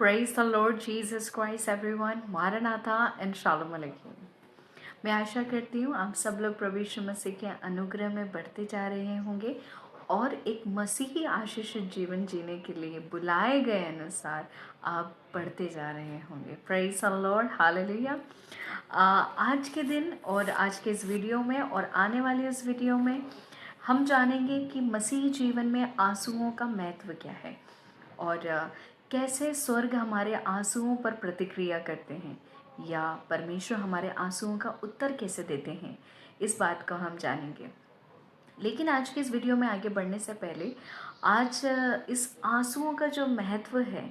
Praise the Lord Jesus Christ everyone. Maranatha and Shalom Aleichem. मैं आशा करती हूँ आप सब लोग प्रभु यीशु मसीह के अनुग्रह में बढ़ते जा रहे होंगे और एक मसीही आशीषित जीवन जीने के लिए बुलाए गए अनुसार आप बढ़ते जा रहे होंगे. Praise the Lord, hallelujah. आज के दिन और आज के इस वीडियो में और आने वाले इस वीडियो में हम जानेंगे कि मसीही जीवन में आंसुओं का महत्व क्या है और कैसे स्वर्ग हमारे आंसुओं पर प्रतिक्रिया करते हैं या परमेश्वर हमारे आंसुओं का उत्तर कैसे देते हैं, इस बात को हम जानेंगे. लेकिन आज के इस वीडियो में आगे बढ़ने से पहले आज इस आंसुओं का जो महत्व है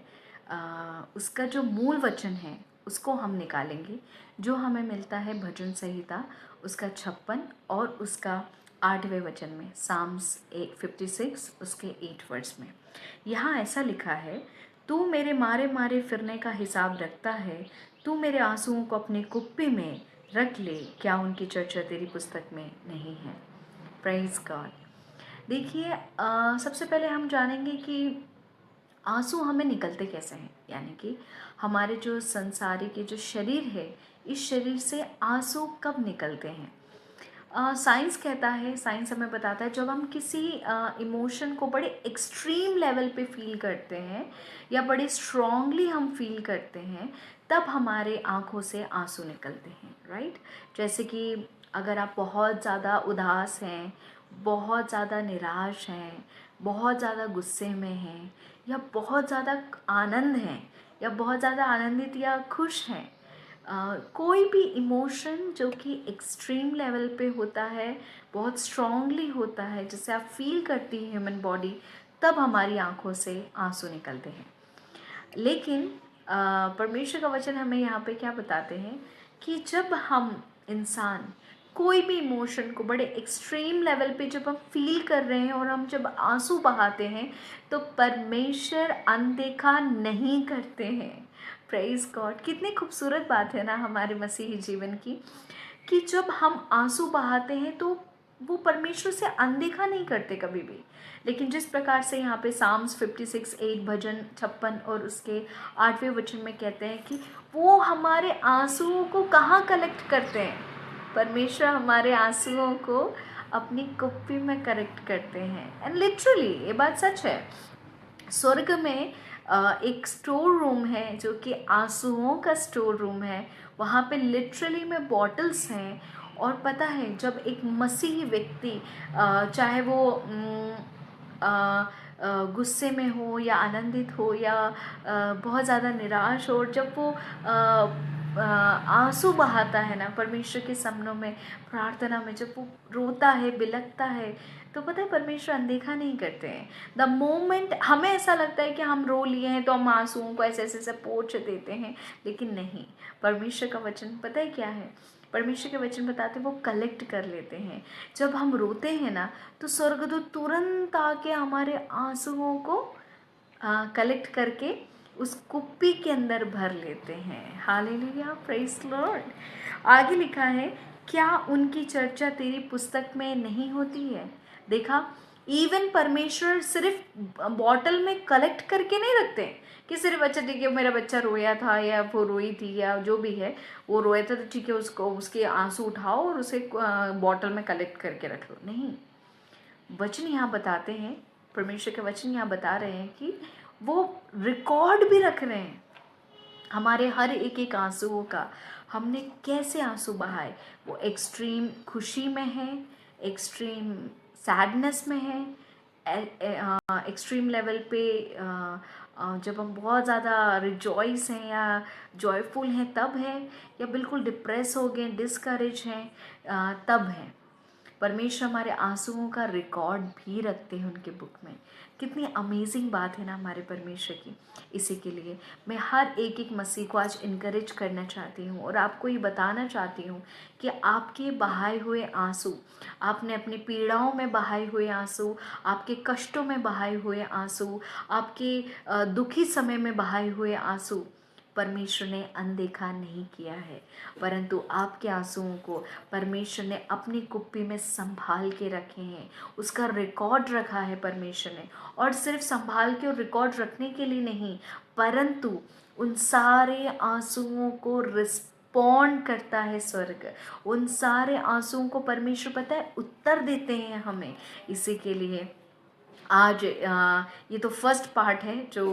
उसका जो मूल वचन है उसको हम निकालेंगे, जो हमें मिलता है भजन संहिता उसका 56 और उसका 8वें वचन में, साम्स 56 उसके 8 वर्ड्स में. यहाँ ऐसा लिखा है, तू मेरे मारे मारे फिरने का हिसाब रखता है, तू मेरे आंसुओं को अपने कुप्पी में रख ले, क्या उनकी चर्चा तेरी पुस्तक में नहीं है. Praise God. देखिए, सबसे पहले हम जानेंगे कि आंसू हमें निकलते कैसे हैं, यानी कि हमारे जो संसारिक के जो शरीर है, इस शरीर से आंसू कब निकलते हैं. साइंस कहता है, साइंस हमें बताता है, जब हम किसी इमोशन को बड़े एक्सट्रीम लेवल पे फील करते हैं या बड़े स्ट्रांगली हम फील करते हैं, तब हमारे आँखों से आंसू निकलते हैं. राइट. जैसे कि अगर आप बहुत ज़्यादा उदास हैं, बहुत ज़्यादा निराश हैं, बहुत ज़्यादा गुस्से में हैं या बहुत ज़्यादा आनंद हैं या बहुत ज़्यादा आनंदित या खुश हैं, कोई भी इमोशन जो कि एक्सट्रीम लेवल पे होता है, बहुत स्ट्रांगली होता है, जिसे आप फील करती है ह्यूमन बॉडी, तब हमारी आंखों से आंसू निकलते हैं. लेकिन परमेश्वर का वचन हमें यहाँ पे क्या बताते हैं कि जब हम इंसान कोई भी इमोशन को बड़े एक्सट्रीम लेवल पे जब हम फील कर रहे हैं और हम जब आंसू बहाते हैं, तो परमेश्वर अनदेखा नहीं करते हैं. Praise God. कितनी खूबसूरत बात है ना हमारे मसीही जीवन की, कि जब हम आंसू बहाते हैं तो वो परमेश्वर से अनदेखा नहीं करते कभी भी. लेकिन जिस प्रकार से यहाँ पे साम्स 56:8 भजन 56 और उसके 8वें वचन में कहते हैं कि वो हमारे आंसुओं को कहाँ कलेक्ट करते हैं. परमेश्वर हमारे आंसुओं को अपनी कुप्पी में कलेक्ट करते हैं. एंड लिटरली ये बात सच है. स्वर्ग में एक स्टोर रूम है जो कि आंसुओं का स्टोर रूम है. वहाँ पे लिटरली में बॉटल्स हैं. और पता है, जब एक मसीही व्यक्ति चाहे वो गुस्से में हो या आनंदित हो या बहुत ज़्यादा निराश हो, और जब वो आंसू बहाता है ना परमेश्वर के सामने में, प्रार्थना में, जब वो रोता है, बिलखता है, तो पता है परमेश्वर अनदेखा नहीं करते हैं. द मोमेंट हमें ऐसा लगता है कि हम रो लिए हैं तो हम आंसुओं को ऐसे ऐसे पोंछ देते हैं, लेकिन नहीं. परमेश्वर का वचन पता है क्या है, परमेश्वर के वचन बताते हैं वो कलेक्ट कर लेते हैं. जब हम रोते हैं ना, तो स्वर्गदूत तुरंत आके हमारे आंसुओं को कलेक्ट करके उस कुप्पी के अंदर भर लेते हैं. Hallelujah, praise Lord. आगे लिखा है, क्या उनकी चर्चा तेरी पुस्तक में नहीं होती है. देखा, इवन परमेश्वर सिर्फ बॉटल में कलेक्ट करके नहीं रखते कि सिर्फ अच्छा ठीक है मेरा बच्चा रोया था या वो रोई थी या जो भी है वो रोया था, तो ठीक है उसको उसके आंसू उठाओ और उसे बॉटल में कलेक्ट करके रख लो. नहीं, वचन यहाँ बताते हैं, परमेश्वर के वचन यहाँ बता रहे हैं कि वो रिकॉर्ड भी रख रहे हैं हमारे हर एक एक आंसुओं का. हमने कैसे आंसू बहाए, वो एक्सट्रीम खुशी में है, एक्सट्रीम सैडनेस में है, एक्सट्रीम लेवल पे जब हम बहुत ज़्यादा रिजॉइस हैं या जॉयफुल हैं तब है, या बिल्कुल डिप्रेस हो गए, डिस्करेज हैं तब है. परमेश्वर हमारे आंसुओं का रिकॉर्ड भी रखते हैं उनके बुक में. कितनी अमेजिंग बात है ना हमारे परमेश्वर की. इसी के लिए मैं हर एक एक मसीह को आज इनकरेज करना चाहती हूँ और आपको ये बताना चाहती हूँ कि आपके बहाए हुए आंसू, आपने अपनी पीड़ाओं में बहाए हुए आंसू, आपके कष्टों में बहाए हुए आंसू, आपके दुखी समय में बहाए हुए आंसू, परमेश्वर ने अनदेखा नहीं किया है, परंतु आपके आंसुओं को परमेश्वर ने अपनी कुप्पी में संभाल के रखे हैं। उसका रिकॉर्ड रखा है परमेश्वर ने, और सिर्फ संभाल के और रिकॉर्ड रखने के लिए नहीं, परंतु उन सारे आंसुओं को रिस्पॉन्ड करता है स्वर्ग। उन सारे आंसुओं को परमेश्वर पता है उत्तर देते हैं हमें। इसी के लिए आज ये तो फर्स्ट पार्ट है जो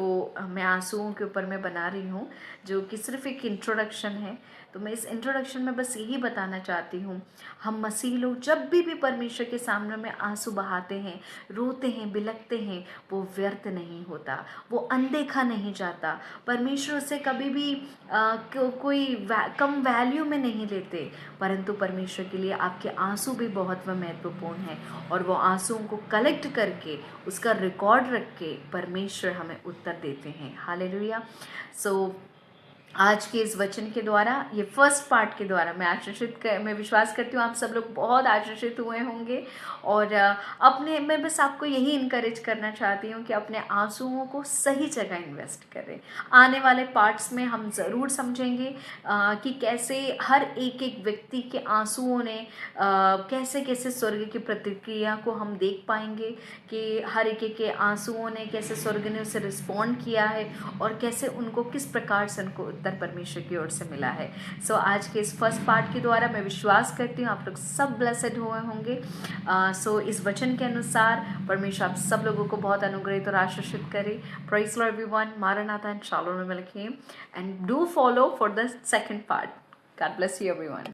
मैं आंसुओं के ऊपर मैं बना रही हूँ, जो कि सिर्फ एक इंट्रोडक्शन है। तो मैं इस इंट्रोडक्शन में बस यही बताना चाहती हूँ, हम मसीह लोग जब भी परमेश्वर के सामने में आंसू बहाते हैं, रोते हैं, बिलखते हैं, वो व्यर्थ नहीं होता, वो अनदेखा नहीं जाता। परमेश्वर उसे कभी भी कोई कम वैल्यू में नहीं लेते, परंतु परमेश्वर के लिए आपके आंसू भी बहुत महत्वपूर्ण है, और वो आंसुओं को कलेक्ट करके उसका रिकॉर्ड रख के परमेश्वर हमें उत्तर देते हैं। हालेलुया। सो आज के इस वचन के द्वारा, ये फर्स्ट पार्ट के द्वारा मैं विश्वास करती हूँ आप सब लोग बहुत आशीषित हुए होंगे। और मैं बस आपको यही इनकरेज करना चाहती हूँ कि अपने आंसुओं को सही जगह इन्वेस्ट करें। आने वाले पार्ट्स में हम ज़रूर समझेंगे कि कैसे हर एक व्यक्ति के आंसुओं ने कैसे कैसे स्वर्ग की प्रतिक्रिया को हम देख पाएंगे, कि हर एक के आंसुओं ने कैसे स्वर्ग ने उसे रिस्पॉन्ड किया है, और कैसे उनको किस प्रकार से उनको उत्तर परमेश्वर की ओर से मिला है। सो आज के इस फर्स्ट पार्ट के द्वारा मैं विश्वास करती हूँ आप लोग सब ब्लेसेड हुए होंगे। सो इस वचन के अनुसार परमेश्वर आप सब लोगों को बहुत अनुग्रहित और आशीषित करे। प्रेज़ लॉर्ड एवरीवन, मारनाथा एंड शालोम अलैकुम, and do follow for the second part. God bless you everyone.